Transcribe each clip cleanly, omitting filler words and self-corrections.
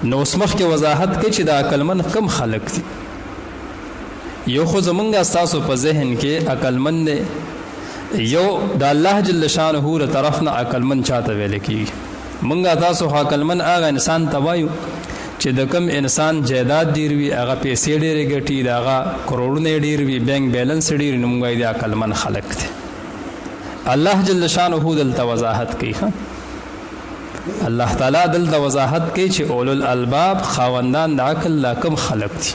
نو اوس مخکې وضاحت کوي چې د عقلمن کم خلق دي. یو خو زمونږ ستاسو په ذهن کې عقلمن دی، یو د الله جل شانه له طرف نه عقلمن چاته ویل کېږي. مونږ تاسو عقلمن هغه انسان ته وایو چې د کم انسان جایداد ډېر وي، هغه پیسې ډېرې ګټي، د هغه کروڑونه ډېر وي، بینک بیلنس ډېر، نو موږ وایو د عقلمن خلق دی. الله جل شانه دلته وضاحت کوي. الله تعالی دلته وضاحت کوي چې اولو الالباب خاوندان د عقل لا کم خلق دي.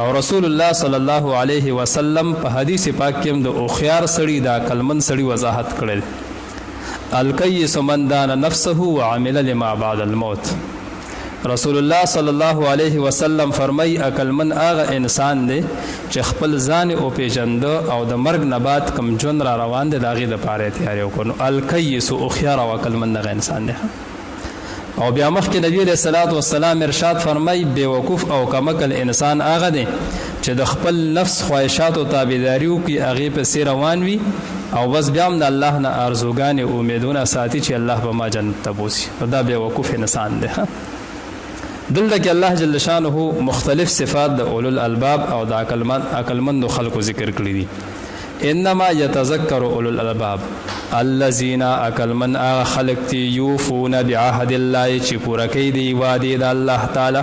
او رسول الله صلی الله علیه وسلم په حدیث پاک کې هم د اوخیار سړي د عقلمن سړي وضاحت کړل. الکیس من دان نفسه وعمل لما بعد الموت. رسول الله صلی الله علیه وسلم فرمای عقلمن هغه انسان دی چې خپل ځان او پیژنده او د مرګ نه بعد کم ژوند را روان دی د هغې دپاره یې تیاری وکړو. الکیس هوښیار او عقلمن دغه انسان دی. او بیا مخکې نبی علیه الصلاة والسلام ارشاد فرمای بیوقوف او کمکل انسان هغه دی چې د خپل نفس خواهشاتو تابعداري وکړي، هغې پسې روان وي او بس بیا هم د الله نه آرزوګانې امیدونه ساتي چې الله به ما جنت ته بوسي. نو دا بیوقوف انسان دی. دلته کې الله جل شانه مختلف صفات د اولو الالباب او د عقلمندو خلقو ذکر کړي دي. انما يتذكر اولو الالباب الذين عقلمن هغه خلق دي یوفون بعهد الله چې پوره کوي دی وعدې د الله تعالی.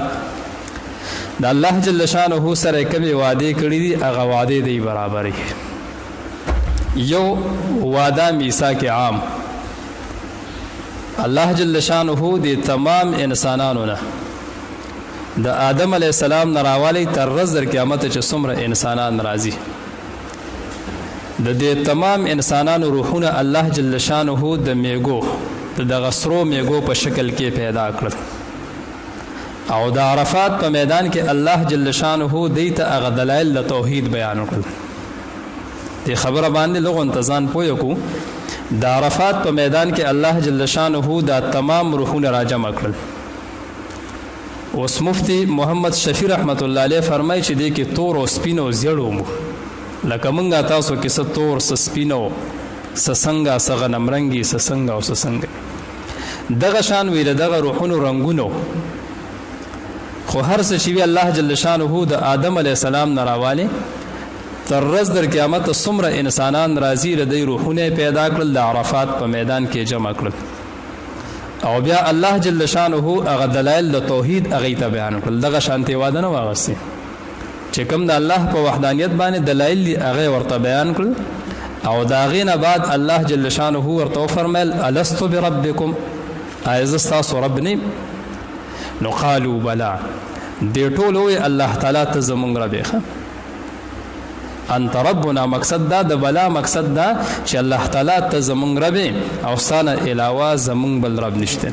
د الله جل شانه سره کومې وعدې کړي دي هغه وعدې دی برابرې. یو وعده میثاق عام، الله جل شانه د تمام انسانانو نه د آدم علیه السلام نه راوالی تر ورځ د قیامت چې څومره انسانان راځي، د دې تمام انسانانو روحونه الله جل شانه د میګو د دغه سرو میګو په شکل کې پیدا کړل. او د عرفات په میدان کې الله جل شانه دوی ته هغه دلایل د توحید بیان کړل. دې خبره باندې لږ انتظان پوه کړو. د عرفات په میدان کې الله جل شانه دا تمام روحونه راجمع کړل. اوس مفتی محمد شفیع رحمت الله علیه فرمایي چې دې کې تور او سپین او زیړ ومو، لکه مونږ تاسو کې څه تور څه سپین او څه څنګه څه غنمرنګي څه څنګه او څه څنګه دغه شان وي د دغه روحونو رنګونو. خو هر څه چې وي الله جل شانه د آدم علیه السلام نه راوالی تر ورځ د قیامت څومره انسانان راځي د دې روحونه پیدا کړل، د عرفات په میدان کې جمع کړل. او بیا الله جل شانه هغه دلایل د توحید هغې ته بیان کړل. دغه شانتې واده نه واغستې چې کوم د الله په وحدانیت باندې دلایل دي هغې ورته بیان کړل. او د هغې نه بعد الله جل شانه ورته وفرمیل الستو بربکم، آیا زه ستاسو رب نه یم؟ نو قالو بلا، دې ټول ووایي الله تعالی ته زمونږ رب یې. انت ربنا مقصد دا د بلا مقصد دا چې الله تعالی ته زمونږ رب او ستانه علاوه زمونږ بل رب نشته.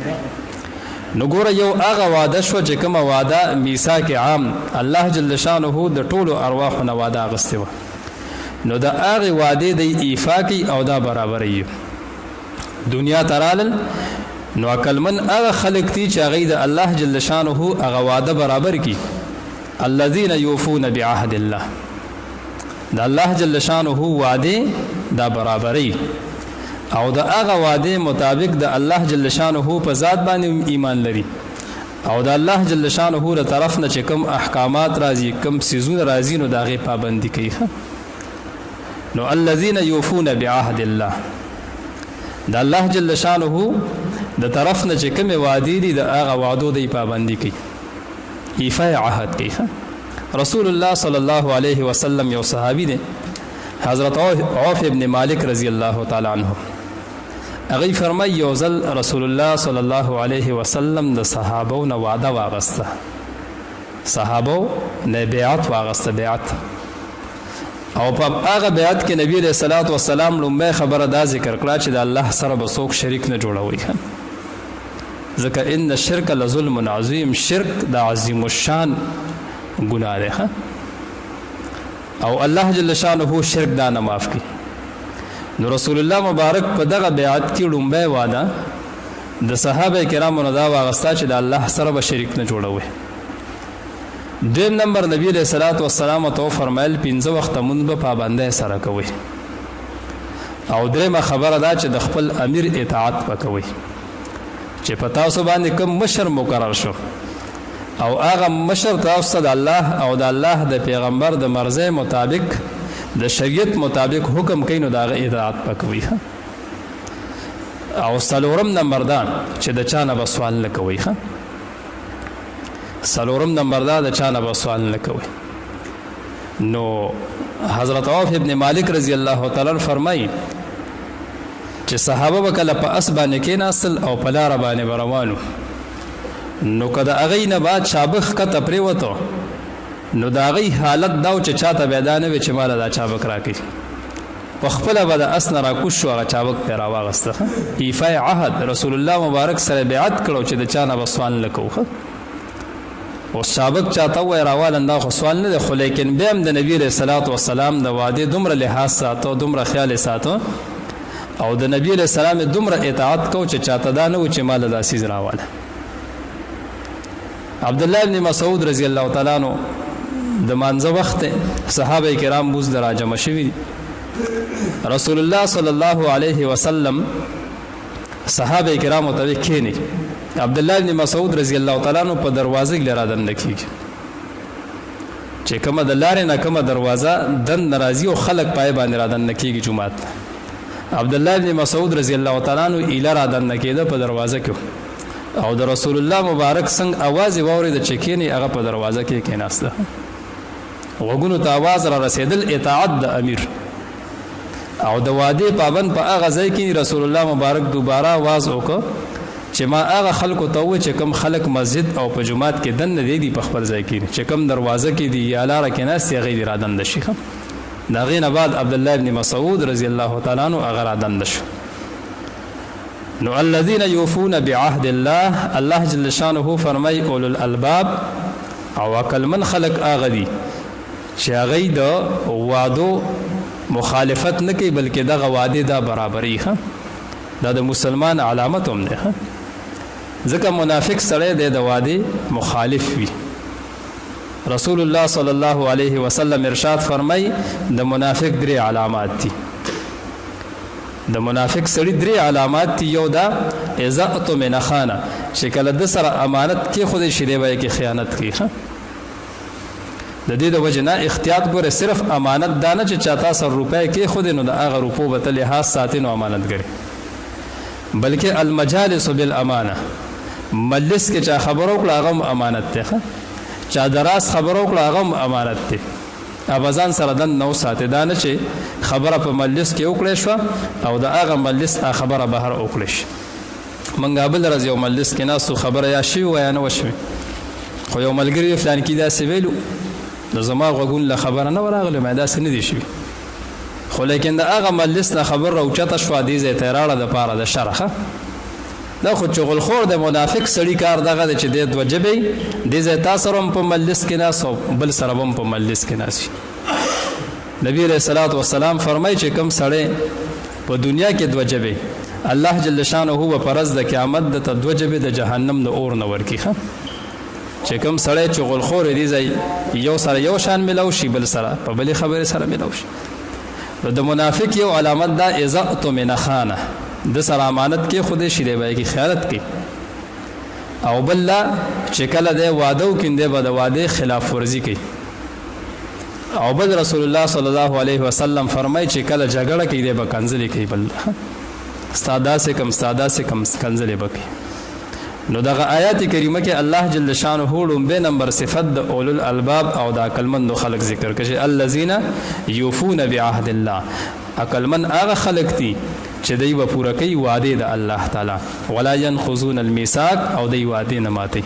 نو ګوره یو هغه وعده شوه چې کومه وعده میثاق عام الله جل شانه د ټولو ارواحو نه وعده اخیستې وه، نو د هغې وعدې دی ایفا کوي او دا برابروي. دنیا ته رالل نو عقلمن هغه خلق دي چې هغوی د الله جل شانه هغه وعده برابر کړي. الذین یوفون بعهد الله، د الله جل شانه وعده دا برابرۍ او د هغه وعده مطابق د الله جل شانه په ذات باندې ایمان لري او د الله جل شانه له طرف نه چې کوم احکامات راځي کوم څیزونه راځي نو د هغې پابندي کوي. نو الذین یوفون بعهد الله، د الله جل شانه د طرف نه چې کومې وعدې دي د هغه وعدو دی پابندي کوي، ایفای عهد کوي. رسول الله صلی الله علیه وسلم یو صحابي دی حضرت عوف ابن مالک رضی الله تعالی عنه، هغوی فرمایي یو ځل رسول الله صلی الله علیه وسلم د صحابو نه وعده واغسته، صحابو نه بیعت واغسته، بیعت. او په هغه بیعت کې نبی علیه الصلاة والسلام لومبی خبره دا ذکر کړه چې د الله سره به څوک شریک نه جوړوي، ځکه ان الشرک لظلم عظیم، شرک د عظیم الشان گناہ ده. او الله جل شانه شرک دا نه معاف کی. نو رسول الله مبارک په دغه بیعت کې لومبی وعده د صحابه کرامو نه دا واغسته چې د الله سره به شریک نه جوړوي. دویم نمبر نبی علیہ الصلوۃ والسلام ته فرمایل 15 وخت مونږ به پابندۍ سره کوي. او درېمه خبره دا چې د خپل امیر اطاعت وکوي، چې په تاسو باندې کوم مشر مقرر شو او هغه مشر تاسو د الله او د الله د پیغمبر د مرزه مطابق د شریعت مطابق حکم کوي نو داغه اطاعت وکوي او څلورم نمبر دا چې د چا نه به سوال نه کوي څلورم نمبر دا د چا نه به سوال نه کوي نو حضرت عوف ابن مالک رضی الله تعالی عنہ فرمایي چې صحابه به کله په اس باندې کېناستل او په لاره باندې روانو نو که د هغې نه بعد چابک ښکته پرېوتو نو د هغې حالت دا و چې چاته بیا دا نه وي چې ماله دا چابک راکړي په خپله به د اس نه راکوز شو هغه چابک پرې راواغسته ایفای عهد رسول الله مبارک سره بیعت کړو چې د چا نه به سوال نه کوو اوس چابک چاته ووایي راواله دا خو سوال نه دی خو لیکن بیا هم د نبي علیه الصلاة وسلام د وعدې دومره لحاظ ساتو دومره خیال یې ساتو او د نبی علیه السلام دومره اطاعت کو چې چاته دا نه و چې ماله دا څیز راواله عبدالله ابن مسعود رضی الله تعالی عنہ د مانځه وخت صحابه کرام بوز د راجمع شوي رسول الله صلی الله علیه وسلم صحابه کرام ته کېني عبدالله ابن مسعود رضی الله تعالی عنہ په دروازه کې رادن کېږي چې کومه د لارې نه کومه دروازه دن ناراضي او خلک پای باندې رادن کېږي جمعات عبدالله ابن مسعود رضی الله تعالی عنہ اله رادن کېده په دروازه کې او د رسول الله مبارک څنګه आवाज واورید چې کېني هغه په دروازه کې کېناسته وګونو ته आवाज را رسیدل اطاعت د امیر او د وعده پابند په هغه ځای کې رسول الله مبارک دوباره आवाज وکړ چې ما هغه خلکو ته و چې کم خلک مسجد او په جمعات کې دن نه دی په خپل ځای کې چې کم دروازه کې دی یا لاره کې ناست هغه دی را دند شي دا غینه بعد عبدالله ابن مسعود رضی الله تعالی عنہ هغه را دند شو نو الذين يوفون بعهد الله الله جل شانه فرمای اولو الالباب او عقل من خلق هغه دي چې هغه د وعدو مخالفت نه کوي بلکې دغه وعده دا برابرۍ دا د مسلمان علامت هم ده ځکه منافق سره د وعده مخالف وي رسول الله صلی الله علیه وسلم ارشاد فرمای د منافق درې علامات دي د منافق سړي درې علامات دي یو دا اذا اؤتمن خانه چې کله د سره امانت کې خود شری وای کې خیانت کوي د دې د وجنه احتیاط ګوره صرف امانت دانه چې چاته سر روپے کې خود نو د هغه روپو به تل لحاظ ساتنو امانت ګري بلکې المجالس بالامانه مجلس کې چا خبرو کړه هغه امانت ته چا دراس خبرو کړه هغه امانت ته ابازان سره دن نو ساته دانه چې خبره په مجلس کې وکړې شو او د هغه مجلس خبره بهر وکړې شي منګه بل راځي او مجلس کې ناسو خبره یا شی و یا نه وشوي خو یو ملګری فلان کې دا سویلو د زما غوګون له خبره نه ورغله مې دا سن دي شي خو لیکن د هغه مجلس نه خبر راوچته شو دي زه تیراړه د پاره د شرخه دا خو چغل خور د منافق سړی کار دغه چې د وجبې د زه تاسو هم په مجلس کې ناسو بل سره هم په مجلس کې ناسي نبی رسول الله والسلام فرمایي چې کوم سړی په دنیا کې د وجبې الله جل شانه هو پرز د قیامت د وجبې د جهنم د اور نه ورکی چې کوم سړی چغل خور دی زي یو سره یو شان ملو شي بل سره په بل خبره سره ملو شي د منافق یو علامت دا اذا اؤتمن خانه د سره امانت کې خود شری وای کی خیانت کوي او بل چې کله د وعده وکینده به د وعده خلاف ورزي کوي او بل رسول الله صلی الله علیه وسلم فرمای چې کله جګړه کوي د کنځلې کوي بل استادا سے کم کنځلې بکی نو دغه آیات کریمه کې الله جل شانه لومبه نمبر صفت د اولو الالباب او د عقلمند خلق ذکر کړي الذين يوفون بعهد الله عقلمن هغه خلق دي چې دوی به پوره کوي وعده د الله تعالی ولا ينقضون الميثاق او دوی وعده نه ماتي